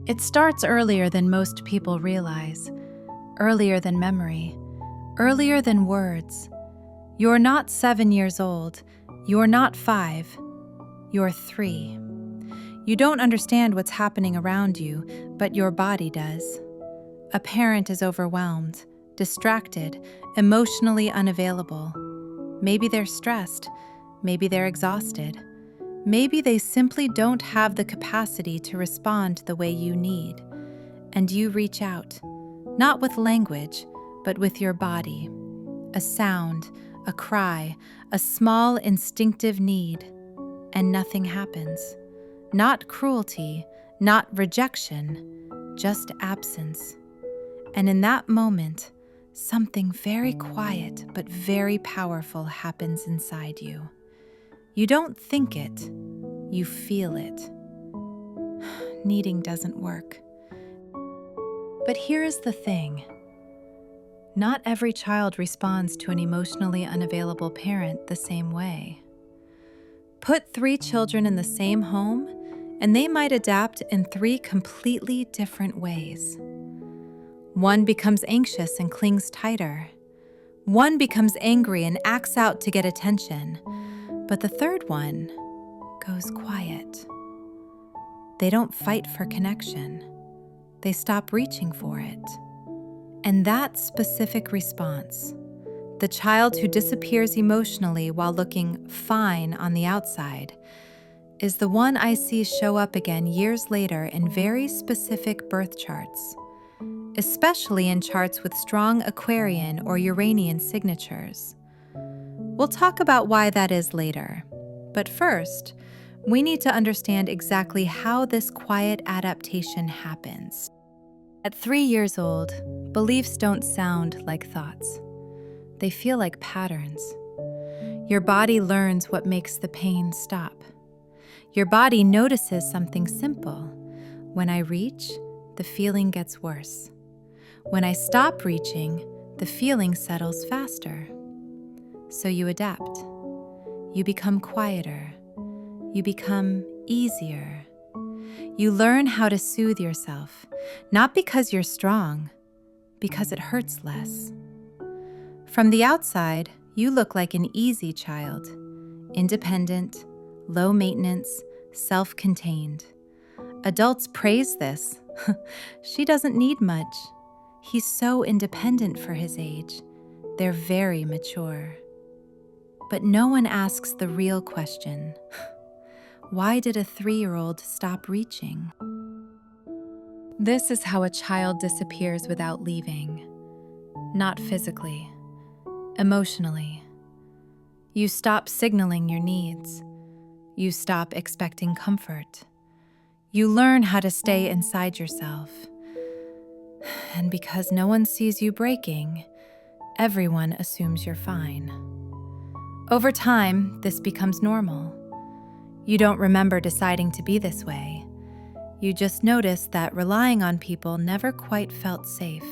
It starts earlier than most people realize, earlier than memory, earlier than words. You're not 7 years old, you're not 5, you're 3. You don't understand what's happening around you, but your body does. A parent is overwhelmed, distracted, emotionally unavailable. Maybe they're stressed, maybe they're exhausted. Maybe they simply don't have the capacity to respond the way you need. And you reach out, not with language, but with your body. A sound, a cry, a small instinctive need, and nothing happens. Not cruelty, not rejection, just absence. And in that moment, something very quiet but very powerful happens inside you. You don't think it, you feel it. Needing doesn't work. But here's the thing. Not every child responds to an emotionally unavailable parent the same way. Put 3 children in the same home, and they might adapt in 3 completely different ways. One becomes anxious and clings tighter. One becomes angry and acts out to get attention. But the third one goes quiet. They don't fight for connection. They stop reaching for it. And that specific response, the child who disappears emotionally while looking fine on the outside, is the one I see show up again years later in very specific birth charts, especially in charts with strong Aquarian or Uranian signatures. We'll talk about why that is later. But first, we need to understand exactly how this quiet adaptation happens. At 3 years old, beliefs don't sound like thoughts. They feel like patterns. Your body learns what makes the pain stop. Your body notices something simple. When I reach, the feeling gets worse. When I stop reaching, the feeling settles faster. So you adapt. You become quieter. You become easier. You learn how to soothe yourself, not because you're strong, because it hurts less. From the outside, you look like an easy child, independent, low maintenance, self-contained. Adults praise this. She doesn't need much. He's so independent for his age. They're very mature. But no one asks the real question. Why did a 3-year-old stop reaching? This is how a child disappears without leaving. Not physically, emotionally. You stop signaling your needs. You stop expecting comfort. You learn how to stay inside yourself. And because no one sees you breaking, everyone assumes you're fine. Over time, this becomes normal. You don't remember deciding to be this way. You just notice that relying on people never quite felt safe.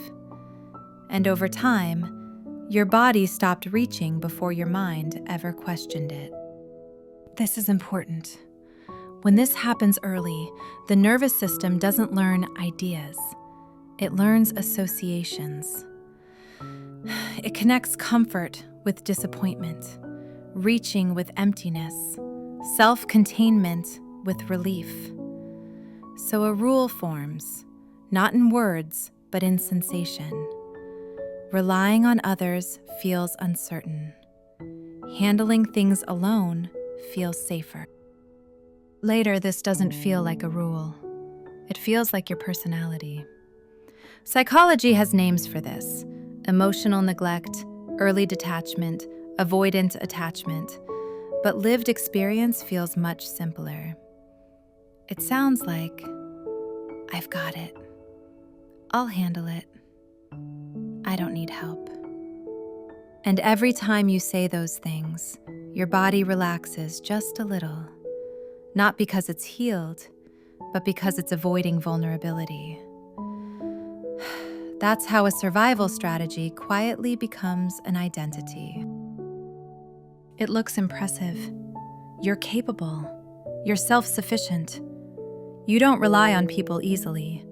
And over time, your body stopped reaching before your mind ever questioned it. This is important. When this happens early, the nervous system doesn't learn ideas. It learns associations. It connects comfort with disappointment, reaching with emptiness, self-containment with relief. So a rule forms, not in words, but in sensation. Relying on others feels uncertain. Handling things alone feels safer. Later, this doesn't feel like a rule. It feels like your personality. Psychology has names for this: emotional neglect, early detachment, avoidant attachment, but lived experience feels much simpler. It sounds like, I've got it. I'll handle it. I don't need help. And every time you say those things, your body relaxes just a little. Not because it's healed, but because it's avoiding vulnerability. That's how a survival strategy quietly becomes an identity. It looks impressive. You're capable. You're self-sufficient. You don't rely on people easily.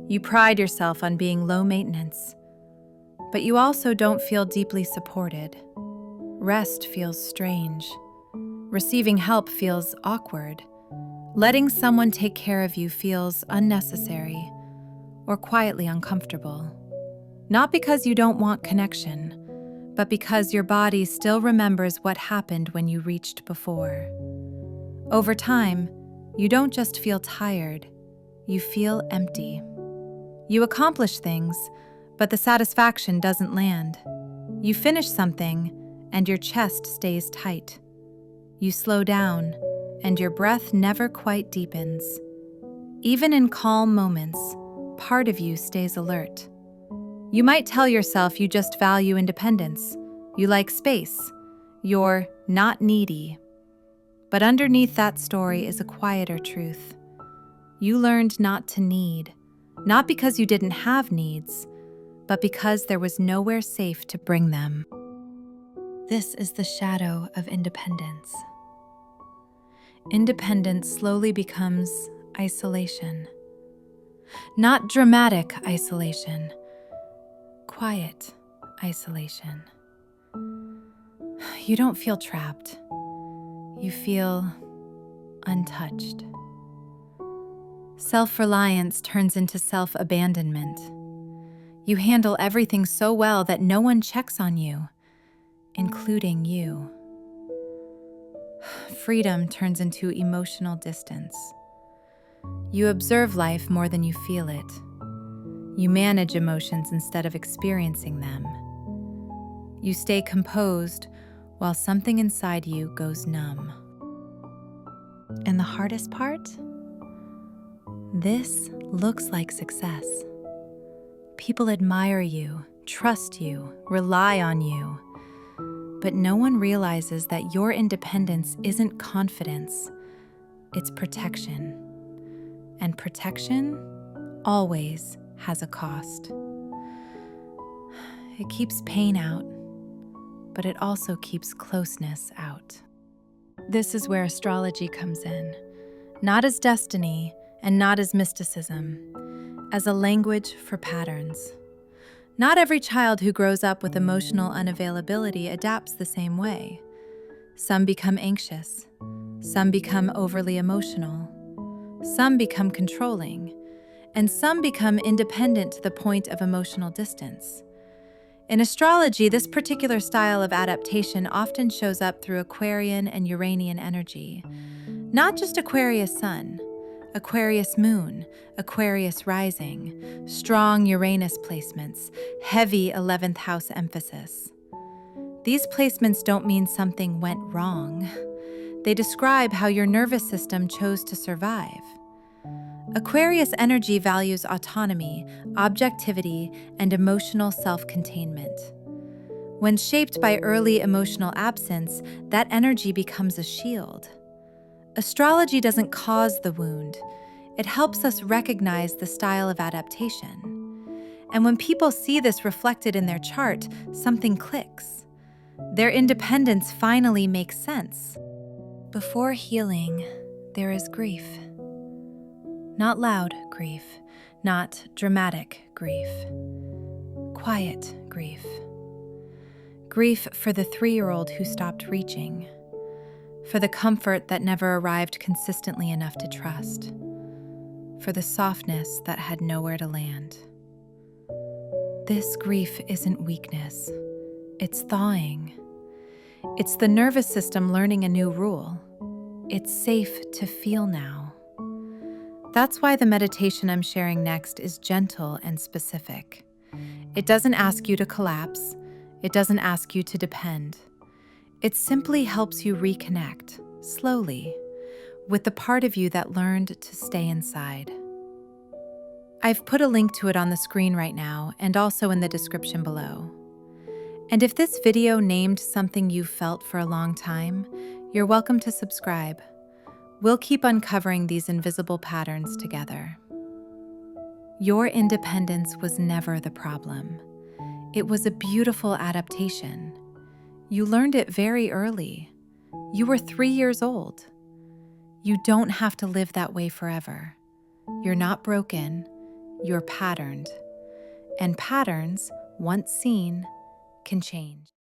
You pride yourself on being low maintenance. But you also don't feel deeply supported. Rest feels strange. Receiving help feels awkward. Letting someone take care of you feels unnecessary or quietly uncomfortable. Not because you don't want connection, but because your body still remembers what happened when you reached before. Over time, you don't just feel tired, you feel empty. You accomplish things, but the satisfaction doesn't land. You finish something, and your chest stays tight. You slow down, and your breath never quite deepens. Even in calm moments, part of you stays alert. You might tell yourself you just value independence, you like space, you're not needy. But underneath that story is a quieter truth. You learned not to need, not because you didn't have needs, but because there was nowhere safe to bring them. This is the shadow of independence. Independence slowly becomes isolation. Not dramatic isolation, quiet isolation. You don't feel trapped. You feel untouched. Self-reliance turns into self-abandonment. You handle everything so well that no one checks on you, including you. Freedom turns into emotional distance. You observe life more than you feel it. You manage emotions instead of experiencing them. You stay composed while something inside you goes numb. And the hardest part? This looks like success. People admire you, trust you, rely on you. But no one realizes that your independence isn't confidence, it's protection. And protection always has a cost. It keeps pain out, but it also keeps closeness out. This is where astrology comes in, not as destiny and not as mysticism, as a language for patterns. Not every child who grows up with emotional unavailability adapts the same way. Some become anxious, some become overly emotional, some become controlling, and some become independent to the point of emotional distance. In astrology, this particular style of adaptation often shows up through Aquarian and Uranian energy. Not just Aquarius sun, Aquarius moon, Aquarius rising, strong Uranus placements, heavy 11th house emphasis. These placements don't mean something went wrong. They describe how your nervous system chose to survive. Aquarius energy values autonomy, objectivity, and emotional self-containment. When shaped by early emotional absence, that energy becomes a shield. Astrology doesn't cause the wound. It helps us recognize the style of adaptation. And when people see this reflected in their chart, something clicks. Their independence finally makes sense. Before healing, there is grief. Not loud grief, not dramatic grief. Quiet grief. Grief for the 3-year-old who stopped reaching. For the comfort that never arrived consistently enough to trust. For the softness that had nowhere to land. This grief isn't weakness. It's thawing. It's the nervous system learning a new rule. It's safe to feel now. That's why the meditation I'm sharing next is gentle and specific. It doesn't ask you to collapse. It doesn't ask you to depend. It simply helps you reconnect, slowly, with the part of you that learned to stay inside. I've put a link to it on the screen right now and also in the description below. And if this video named something you've felt for a long time, you're welcome to subscribe. We'll keep uncovering these invisible patterns together. Your independence was never the problem. It was a beautiful adaptation. You learned it very early. You were 3 years old. You don't have to live that way forever. You're not broken, you're patterned. And patterns, once seen, can change.